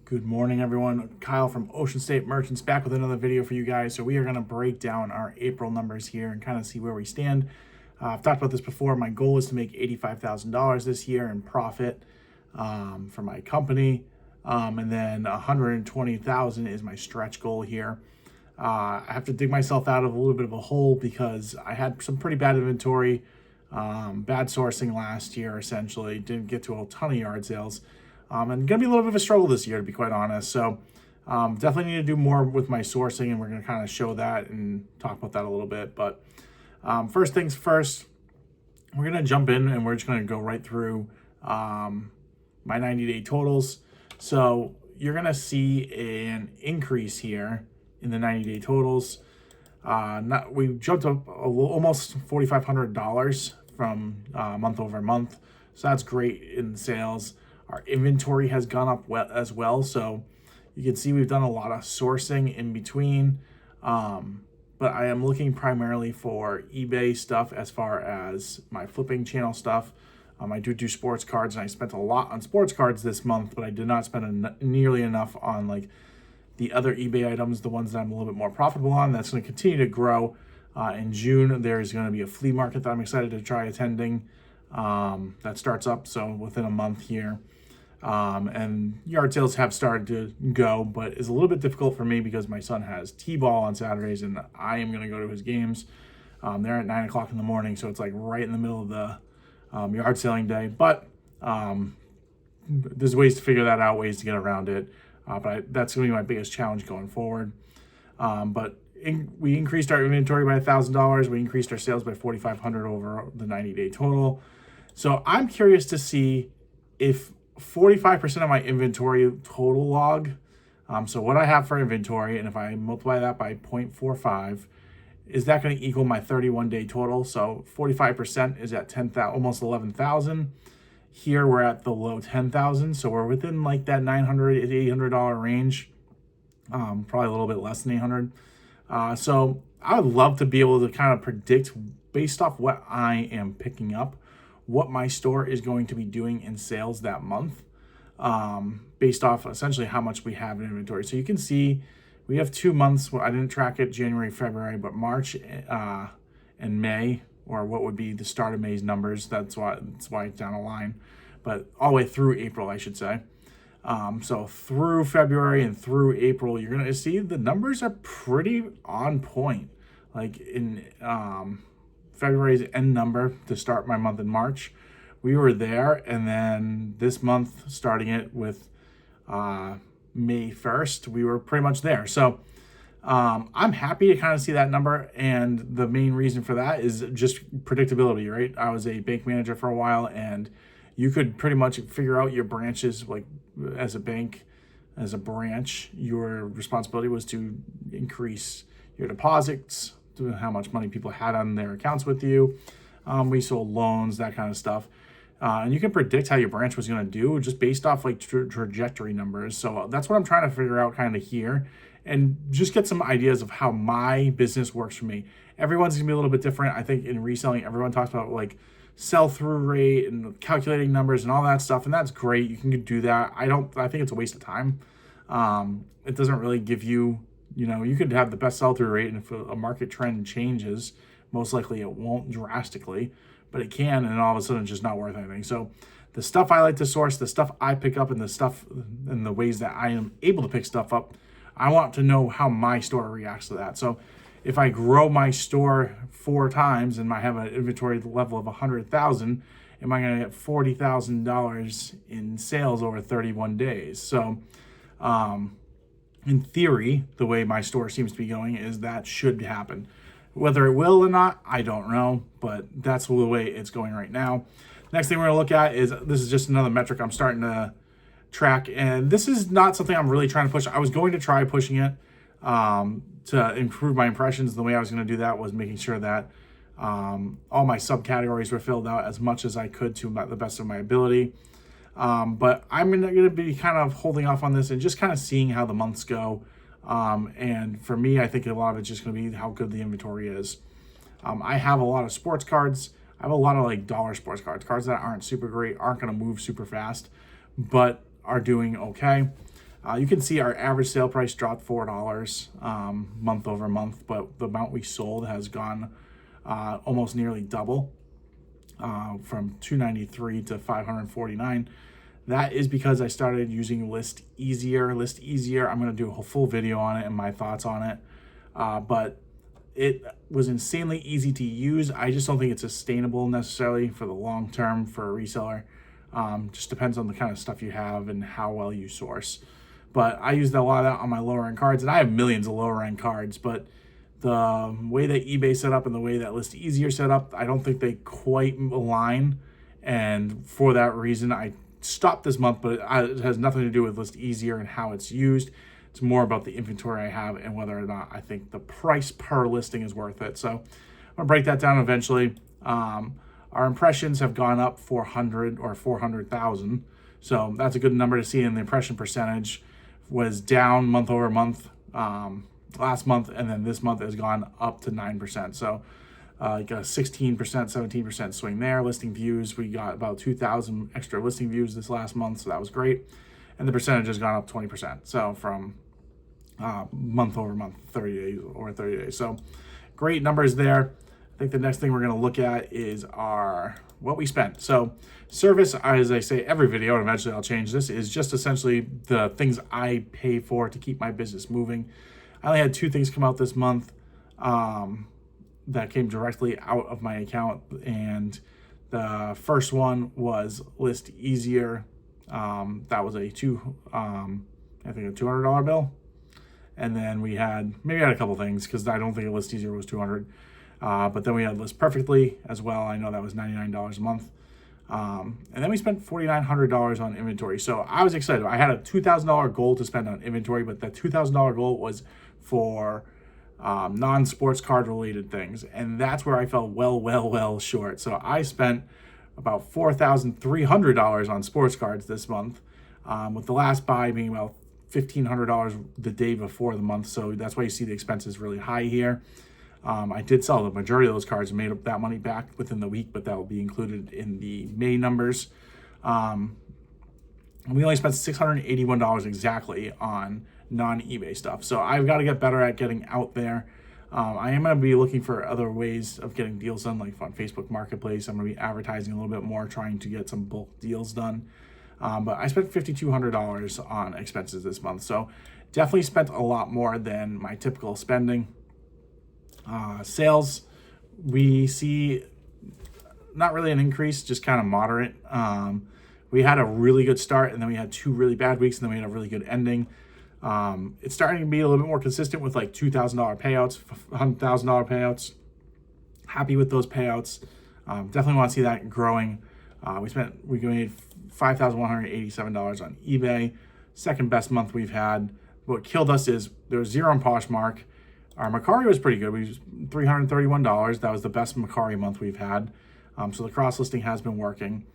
Good morning, everyone. Kyle from Ocean State Merchants back with another video for you guys. So we are going to break down our April numbers here and kind of see where we stand. I've talked about this before. My goal is to make $85,000 this year in profit for my company, and then $120,000 is my stretch goal here. I have to dig myself out of a little bit of a hole because I had some pretty bad inventory, bad sourcing last year. Essentially, didn't get to a ton of yard sales. And gonna be a little bit of a struggle this year, to be quite honest. So definitely need to do more with my sourcing, and we're gonna kind of show that and talk about that a little bit. But first things first, we're gonna jump in and we're just gonna go right through my 90-day totals. So you're gonna see an increase here in the 90-day totals. We jumped up almost $4,500 from month over month. So that's great in sales. Our inventory has gone up as well. So you can see we've done a lot of sourcing in between. But I am looking primarily for eBay stuff as far as my flipping channel stuff. I do sports cards, and I spent a lot on sports cards this month, but I did not spend nearly enough on like the other eBay items, the ones that I'm a little bit more profitable on. That's going to continue to grow. In June, there's going to be a flea market that I'm excited to try attending. That starts up, so within a month here. And yard sales have started to go, but it's a little bit difficult for me because my son has T-ball on Saturdays, and I am going to go to his games. They're at 9 o'clock in the morning, so it's like right in the middle of the yard selling day. But there's ways to figure that out, ways to get around it. But that's going to be my biggest challenge going forward. We increased our inventory by $1,000. We increased our sales by $4,500 over the 90-day total. So I'm curious to see if 45% of my inventory total log, so what I have for inventory, and if I multiply that by 0.45, is that going to equal my 31-day total? So 45% is at 10,000, almost 11,000. Here we're at the low 10,000, so we're within like that $900 to $800 range, probably a little bit less than 800. So I would love to be able to kind of predict based off what I am picking up, what my store is going to be doing in sales that month, based off essentially how much we have in inventory. So you can see we have 2 months. Well, I didn't track it January, February, but March and May, or what would be the start of May's numbers. That's why it's down a line, but all the way through April, I should say. So through February and through April, you're gonna see the numbers are pretty on point. Like in February's end number to start my month in March, we were there, and then this month, starting it with May 1st, we were pretty much there. So I'm happy to kind of see that number, and the main reason for that is just predictability, right? I was a bank manager for a while, and you could pretty much figure out your branches. Like as a bank, as a branch, your responsibility was to increase your deposits, to how much money people had on their accounts with you. We sold loans, that kind of stuff. And you can predict how your branch was going to do just based off like trajectory numbers. So that's what I'm trying to figure out kind of here, and just get some ideas of how my business works for me. Everyone's going to be a little bit different. I think in reselling, everyone talks about like sell-through rate and calculating numbers and all that stuff, and that's great. You can do that. I think it's a waste of time. It doesn't really give you, you could have the best sell-through rate, and if a market trend changes, most likely it won't drastically, but it can, and all of a sudden it's just not worth anything. So the stuff I like to source, the stuff I pick up, and the ways that I am able to pick stuff up, I want to know how my store reacts to that. So if I grow my store 4 times and I have an inventory level of 100,000, am I going to get $40,000 in sales over 31 days? So in theory, the way my store seems to be going is that should happen. Whether it will or not, I don't know, but that's the way it's going right now. Next thing we're going to look at is, this is just another metric I'm starting to track, and this is not something I'm really trying to push. I was going to try pushing it to improve my impressions. The way I was going to do that was making sure that all my subcategories were filled out as much as I could to the best of my ability. But I'm going to be kind of holding off on this and just kind of seeing how the months go. And for me, I think a lot of it's just going to be how good the inventory is. I have a lot of sports cards. I have a lot of like dollar sports cards that aren't super great, aren't going to move super fast, but are doing okay. You can see our average sale price dropped $4 month over month, but the amount we sold has gone almost nearly double, from 293 to 549. That is because I started using List Easier. List Easier, I'm going to do a full video on it and my thoughts on it. But it was insanely easy to use. I just don't think it's sustainable necessarily for the long term for a reseller. Just depends on the kind of stuff you have and how well you source. But I used a lot of that on my lower end cards, and I have millions of lower end cards, but the way that eBay set up and the way that List Easier set up, I don't think they quite align. And for that reason, I stopped this month, but it has nothing to do with List Easier and how it's used. It's more about the inventory I have and whether or not I think the price per listing is worth it. So I'm gonna break that down eventually. Our impressions have gone up 400 or 400,000. So that's a good number to see. And the impression percentage was down month over month last month, and then this month has gone up to 9%. So like a 16%, 17% swing there. Listing views, we got about 2,000 extra listing views this last month, so that was great. And the percentage has gone up 20%. So from month over month, 30 days or 30 days. So great numbers there. I think the next thing we're going to look at is what we spent. So service, as I say every video, and eventually I'll change this, is just essentially the things I pay for to keep my business moving. I only had 2 things come out this month that came directly out of my account, and the first one was List Easier. That was I think a $200 bill. And then we had a couple things, because I don't think a List Easier was $200. But then we had List Perfectly as well. I know that was $99 a month. And then we spent $4,900 on inventory. So I was excited. I had a $2,000 goal to spend on inventory, but that $2,000 goal was for non-sports card related things. And that's where I fell well short. So I spent about $4,300 on sports cards this month, with the last buy being about $1,500 the day before the month. So that's why you see the expenses really high here. I did sell the majority of those cards and made up that money back within the week, but that will be included in the May numbers. We only spent $681 exactly on non-eBay stuff. So I've got to get better at getting out there. I am going to be looking for other ways of getting deals done, like on Facebook Marketplace. I'm going to be advertising a little bit more, trying to get some bulk deals done. But I spent $5,200 on expenses this month. So definitely spent a lot more than my typical spending. Sales, we see not really an increase, just kind of moderate. We had a really good start, and then we had 2 really bad weeks, and then we had a really good ending. It's starting to be a little bit more consistent with like $2,000 payouts, $100,000 payouts. Happy with those payouts. Definitely want to see that growing. We made $5,187 on eBay. Second best month we've had. What killed us is there was 0 on Poshmark. Our Macari was pretty good. We was $331. That was the best Macari month we've had. So the cross listing has been working.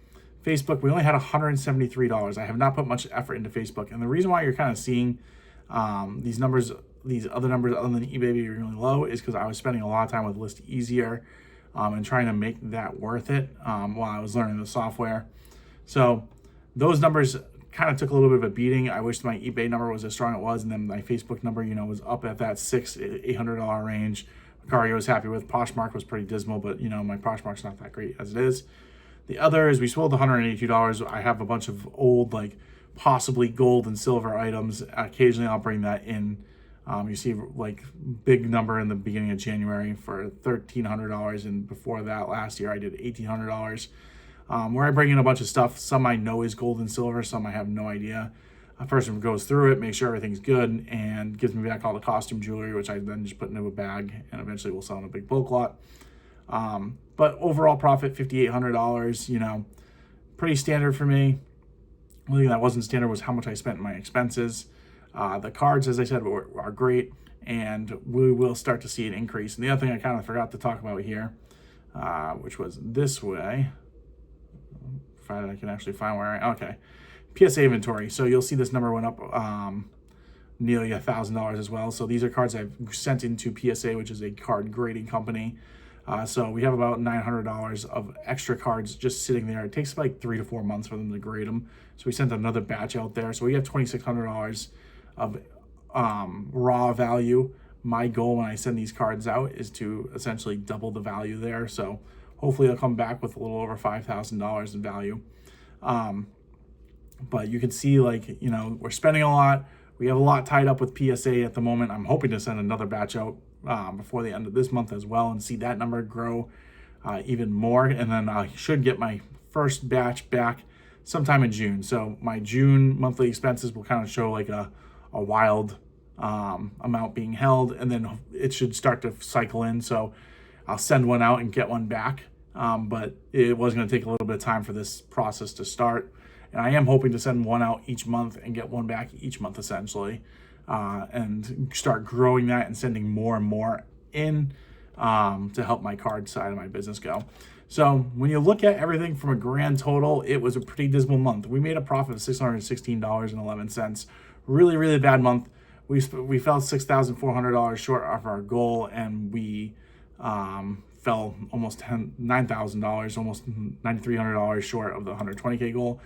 Facebook, we only had $173. I have not put much effort into Facebook. And the reason why you're kind of seeing these other numbers other than eBay being really low is because I was spending a lot of time with List Easier and trying to make that worth it while I was learning the software. So those numbers kind of took a little bit of a beating. I wish my eBay number was as strong as it was, and then my Facebook number, was up at that $800 range. Macari was happy with. Poshmark was pretty dismal, but my Poshmark's not that great as it is. The other is we sold $182. I have a bunch of old, like possibly gold and silver items. Occasionally I'll bring that in. You see like big number in the beginning of January for $1,300, and before that last year I did $1,800. Where I bring in a bunch of stuff. Some I know is gold and silver, some I have no idea. A person goes through it, makes sure everything's good, and gives me back all the costume jewelry, which I then just put into a bag, and eventually we'll sell in a big bulk lot. But overall profit, $5,800, pretty standard for me. One thing that wasn't standard was how much I spent in my expenses. The cards, as I said, are great, and we will start to see an increase. And the other thing I kind of forgot to talk about here, which was this way. If I can actually find okay. PSA inventory. So you'll see this number went up nearly $1,000 as well. So these are cards I've sent into PSA, which is a card grading company. So we have about $900 of extra cards just sitting there. It takes like 3 to 4 months for them to grade them. So we sent another batch out there. So we have $2,600 of raw value. My goal when I send these cards out is to essentially double the value there. So hopefully I'll come back with a little over $5,000 in value. But you can see, like, we're spending a lot. We have a lot tied up with PSA at the moment. I'm hoping to send another batch out before the end of this month as well and see that number grow even more. And then I should get my first batch back sometime in June. So my June monthly expenses will kind of show like a wild amount being held, and then it should start to cycle in. So I'll send one out and get one back. But it was going to take a little bit of time for this process to start. And I am hoping to send one out each month and get one back each month, essentially, and start growing that and sending more and more in to help my card side of my business go. So when you look at everything from a grand total, it was a pretty dismal month. We made a profit of $616.11. Really, really bad month. We fell $6,400 short of our goal, and we fell almost $9,000, almost $9,300 short of the 120K goal.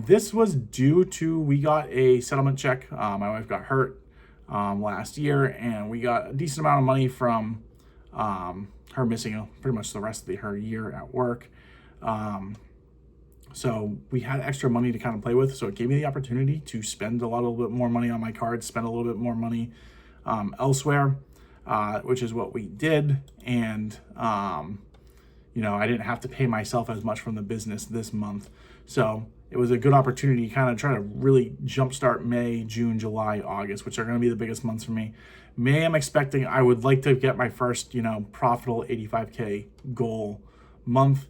This was due to, we got a settlement check. My wife got hurt last year, and we got a decent amount of money from her missing pretty much the rest of her year at work. So we had extra money to kind of play with. So it gave me the opportunity to spend a little bit more money on my cards, spend a little bit more money elsewhere, which is what we did. And, I didn't have to pay myself as much from the business this month. So it was a good opportunity to kind of try to really jumpstart May, June, July, August, which are going to be the biggest months for me. May, I would like to get my first, profitable 85K goal month.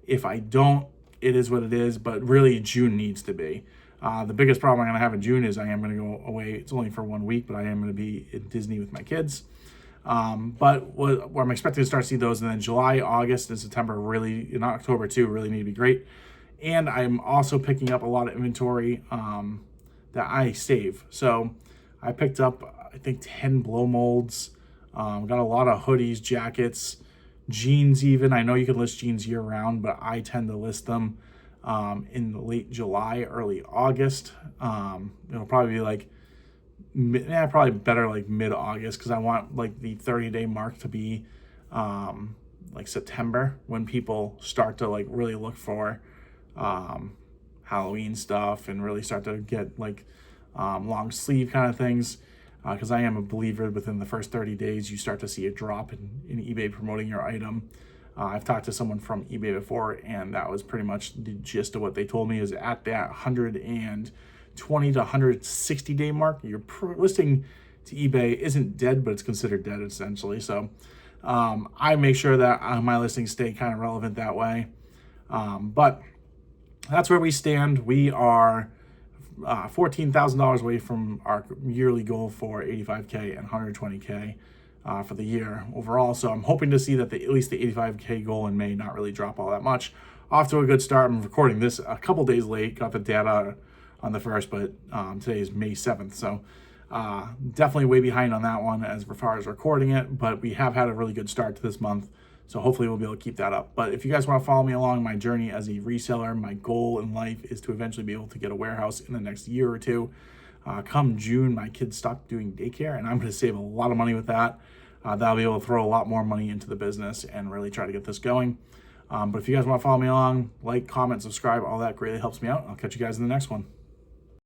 If I don't, it is what it is, but really June needs to be. The biggest problem I'm going to have in June is I am going to go away. It's only for 1 week, but I am going to be at Disney with my kids. But what I'm expecting to start to see those, and then July, August, and September really, and October too, really need to be great. And I'm also picking up a lot of inventory that I save. So I picked up, I think, 10 blow molds. Got a lot of hoodies, jackets, jeans even. I know you can list jeans year round, but I tend to list them in late July, early August. It'll probably be like, probably better like mid-August, because I want like the 30-day mark to be like September, when people start to like really look for Halloween stuff and really start to get like long sleeve kind of things, because I am a believer within the first 30 days you start to see a drop in eBay promoting your item. I've talked to someone from eBay before, and that was pretty much the gist of what they told me, is at that 120 to 160 day mark, your listing to eBay isn't dead, but it's considered dead essentially. So I make sure that my listings stay kind of relevant that way. But that's where we stand. We are $14,000 away from our yearly goal for 85K and 120K for the year overall. So I'm hoping to see that at least the 85K goal in May not really drop all that much. Off to a good start. I'm recording this a couple days late. Got the data on the 1st, but today is May 7th. So definitely way behind on that one as far as recording it, but we have had a really good start to this month. So hopefully we'll be able to keep that up. But if you guys want to follow me along my journey as a reseller, my goal in life is to eventually be able to get a warehouse in the next year or two. Come June, my kids stop doing daycare, and I'm going to save a lot of money with that. That'll be able to throw a lot more money into the business and really try to get this going. But if you guys want to follow me along, like, comment, subscribe, all that greatly helps me out. I'll catch you guys in the next one.